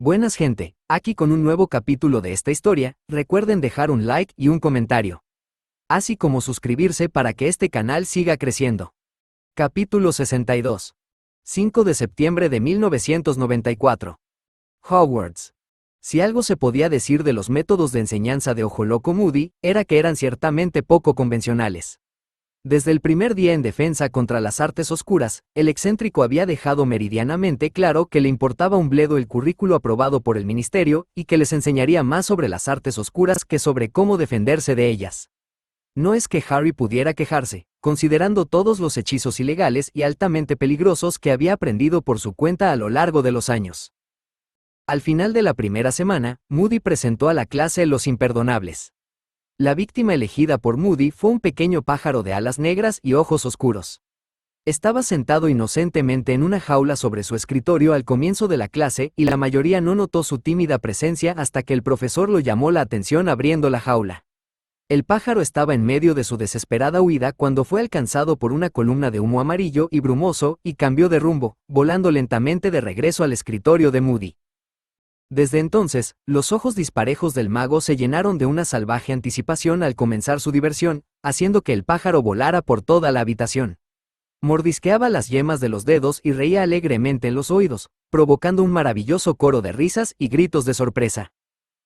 Buenas gente, aquí con un nuevo capítulo de esta historia. Recuerden dejar un like y un comentario, así como suscribirse para que este canal siga creciendo. Capítulo 62. 5 de septiembre de 1994. Hogwarts. Si algo se podía decir de los métodos de enseñanza de Ojo Loco Moody, era que eran ciertamente poco convencionales. Desde el primer día en defensa contra las artes oscuras, el excéntrico había dejado meridianamente claro que le importaba un bledo el currículo aprobado por el ministerio y que les enseñaría más sobre las artes oscuras que sobre cómo defenderse de ellas. No es que Harry pudiera quejarse, considerando todos los hechizos ilegales y altamente peligrosos que había aprendido por su cuenta a lo largo de los años. Al final de la primera semana, Moody presentó a la clase Los Imperdonables. La víctima elegida por Moody fue un pequeño pájaro de alas negras y ojos oscuros. Estaba sentado inocentemente en una jaula sobre su escritorio al comienzo de la clase y la mayoría no notó su tímida presencia hasta que el profesor lo llamó la atención abriendo la jaula. El pájaro estaba en medio de su desesperada huida cuando fue alcanzado por una columna de humo amarillo y brumoso y cambió de rumbo, volando lentamente de regreso al escritorio de Moody. Desde entonces, los ojos disparejos del mago se llenaron de una salvaje anticipación al comenzar su diversión, haciendo que el pájaro volara por toda la habitación. Mordisqueaba las yemas de los dedos y reía alegremente en los oídos, provocando un maravilloso coro de risas y gritos de sorpresa.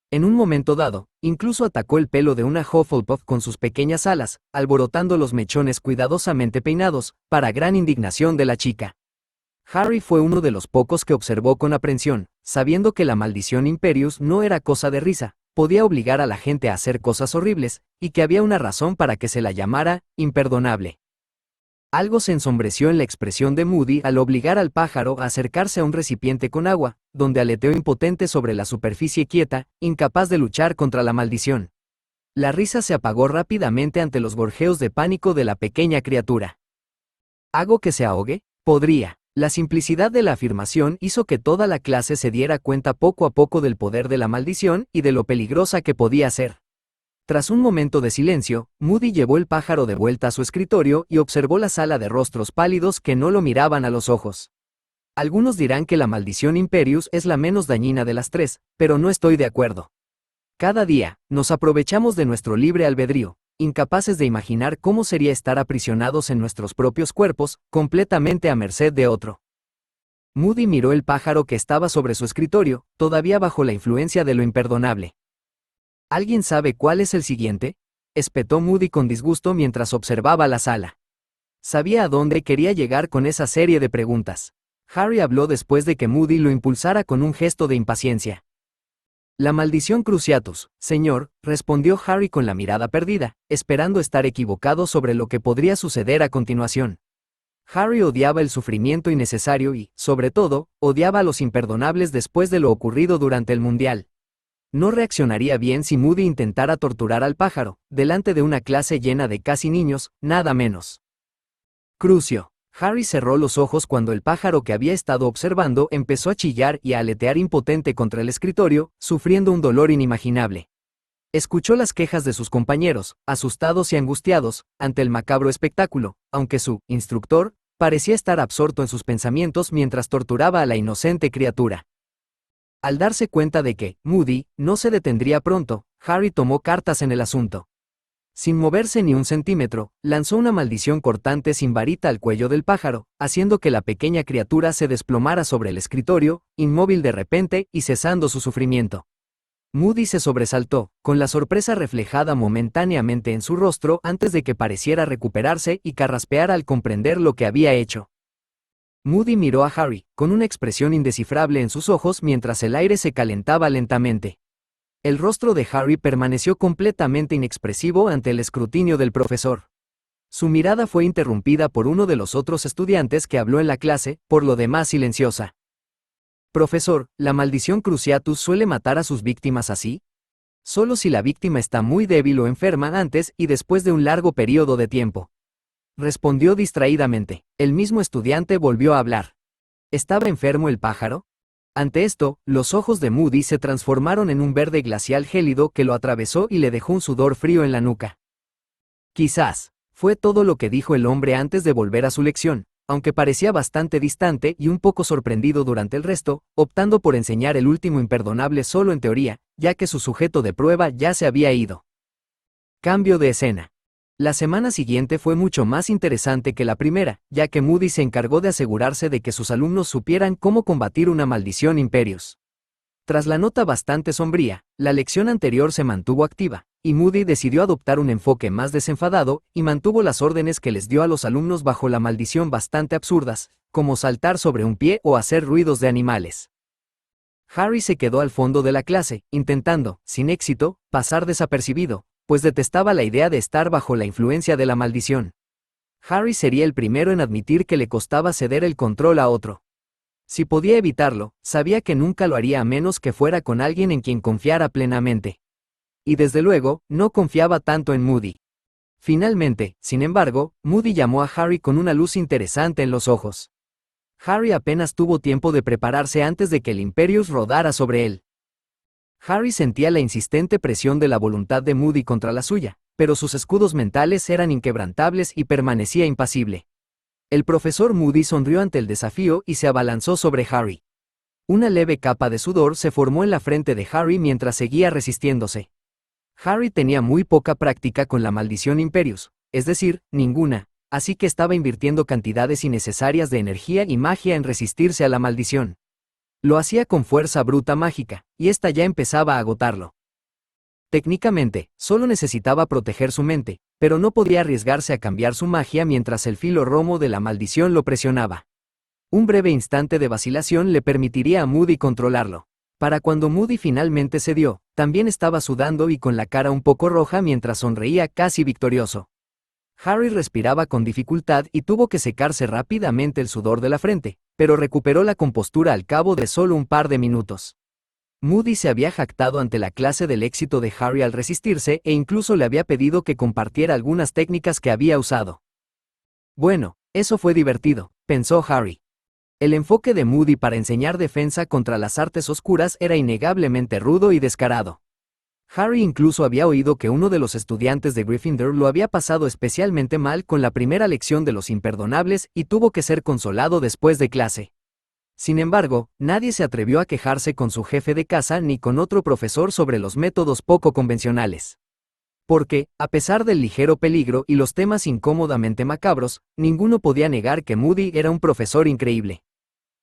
En un momento dado, incluso atacó el pelo de una Hufflepuff con sus pequeñas alas, alborotando los mechones cuidadosamente peinados, para gran indignación de la chica. Harry fue uno de los pocos que observó con aprensión, sabiendo que la maldición Imperius no era cosa de risa, podía obligar a la gente a hacer cosas horribles, y que había una razón para que se la llamara imperdonable. Algo se ensombreció en la expresión de Moody al obligar al pájaro a acercarse a un recipiente con agua, donde aleteó impotente sobre la superficie quieta, incapaz de luchar contra la maldición. La risa se apagó rápidamente ante los gorjeos de pánico de la pequeña criatura. ¿Hago que se ahogue? Podría. La simplicidad de la afirmación hizo que toda la clase se diera cuenta poco a poco del poder de la maldición y de lo peligrosa que podía ser. Tras un momento de silencio, Moody llevó el pájaro de vuelta a su escritorio y observó la sala de rostros pálidos que no lo miraban a los ojos. Algunos dirán que la maldición Imperius es la menos dañina de las tres, pero no estoy de acuerdo. Cada día, nos aprovechamos de nuestro libre albedrío, incapaces de imaginar cómo sería estar aprisionados en nuestros propios cuerpos, completamente a merced de otro. Moody miró el pájaro que estaba sobre su escritorio, todavía bajo la influencia de lo imperdonable. ¿Alguien sabe cuál es el siguiente?, espetó Moody con disgusto mientras observaba la sala. Sabía a dónde quería llegar con esa serie de preguntas. Harry habló después de que Moody lo impulsara con un gesto de impaciencia. La maldición Cruciatus, señor, respondió Harry con la mirada perdida, esperando estar equivocado sobre lo que podría suceder a continuación. Harry odiaba el sufrimiento innecesario y, sobre todo, odiaba a los imperdonables después de lo ocurrido durante el Mundial. No reaccionaría bien si Moody intentara torturar al pájaro, delante de una clase llena de casi niños, nada menos. Crucio. Harry cerró los ojos cuando el pájaro que había estado observando empezó a chillar y a aletear impotente contra el escritorio, sufriendo un dolor inimaginable. Escuchó las quejas de sus compañeros, asustados y angustiados, ante el macabro espectáculo, aunque su instructor parecía estar absorto en sus pensamientos mientras torturaba a la inocente criatura. Al darse cuenta de que Moody no se detendría pronto, Harry tomó cartas en el asunto. Sin moverse ni un centímetro, lanzó una maldición cortante sin varita al cuello del pájaro, haciendo que la pequeña criatura se desplomara sobre el escritorio, inmóvil de repente y cesando su sufrimiento. Moody se sobresaltó, con la sorpresa reflejada momentáneamente en su rostro antes de que pareciera recuperarse y carraspear al comprender lo que había hecho. Moody miró a Harry, con una expresión indescifrable en sus ojos mientras el aire se calentaba lentamente. El rostro de Harry permaneció completamente inexpresivo ante el escrutinio del profesor. Su mirada fue interrumpida por uno de los otros estudiantes que habló en la clase, por lo demás silenciosa. Profesor, ¿la maldición Cruciatus suele matar a sus víctimas así? Solo si la víctima está muy débil o enferma antes y después de un largo periodo de tiempo. Respondió distraídamente. El mismo estudiante volvió a hablar. ¿Estaba enfermo el pájaro? Ante esto, los ojos de Moody se transformaron en un verde glacial gélido que lo atravesó y le dejó un sudor frío en la nuca. Quizás, fue todo lo que dijo el hombre antes de volver a su lección, aunque parecía bastante distante y un poco sorprendido durante el resto, optando por enseñar el último imperdonable solo en teoría, ya que su sujeto de prueba ya se había ido. Cambio de escena. La semana siguiente fue mucho más interesante que la primera, ya que Moody se encargó de asegurarse de que sus alumnos supieran cómo combatir una maldición Imperius. Tras la nota bastante sombría, la lección anterior se mantuvo activa, y Moody decidió adoptar un enfoque más desenfadado y mantuvo las órdenes que les dio a los alumnos bajo la maldición bastante absurdas, como saltar sobre un pie o hacer ruidos de animales. Harry se quedó al fondo de la clase, intentando, sin éxito, pasar desapercibido, pues detestaba la idea de estar bajo la influencia de la maldición. Harry sería el primero en admitir que le costaba ceder el control a otro. Si podía evitarlo, sabía que nunca lo haría a menos que fuera con alguien en quien confiara plenamente. Y desde luego, no confiaba tanto en Moody. Finalmente, sin embargo, Moody llamó a Harry con una luz interesante en los ojos. Harry apenas tuvo tiempo de prepararse antes de que el Imperius rodara sobre él. Harry sentía la insistente presión de la voluntad de Moody contra la suya, pero sus escudos mentales eran inquebrantables y permanecía impasible. El profesor Moody sonrió ante el desafío y se abalanzó sobre Harry. Una leve capa de sudor se formó en la frente de Harry mientras seguía resistiéndose. Harry tenía muy poca práctica con la maldición Imperius, es decir, ninguna, así que estaba invirtiendo cantidades innecesarias de energía y magia en resistirse a la maldición. Lo hacía con fuerza bruta mágica, y esta ya empezaba a agotarlo. Técnicamente, solo necesitaba proteger su mente, pero no podía arriesgarse a cambiar su magia mientras el filo romo de la maldición lo presionaba. Un breve instante de vacilación le permitiría a Moody controlarlo. Para cuando Moody finalmente cedió, también estaba sudando y con la cara un poco roja mientras sonreía casi victorioso. Harry respiraba con dificultad y tuvo que secarse rápidamente el sudor de la frente, pero recuperó la compostura al cabo de solo un par de minutos. Moody se había jactado ante la clase del éxito de Harry al resistirse e incluso le había pedido que compartiera algunas técnicas que había usado. Bueno, eso fue divertido, pensó Harry. El enfoque de Moody para enseñar defensa contra las artes oscuras era innegablemente rudo y descarado. Harry incluso había oído que uno de los estudiantes de Gryffindor lo había pasado especialmente mal con la primera lección de los imperdonables y tuvo que ser consolado después de clase. Sin embargo, nadie se atrevió a quejarse con su jefe de casa ni con otro profesor sobre los métodos poco convencionales. Porque, a pesar del ligero peligro y los temas incómodamente macabros, ninguno podía negar que Moody era un profesor increíble.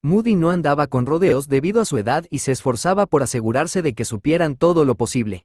Moody no andaba con rodeos debido a su edad y se esforzaba por asegurarse de que supieran todo lo posible.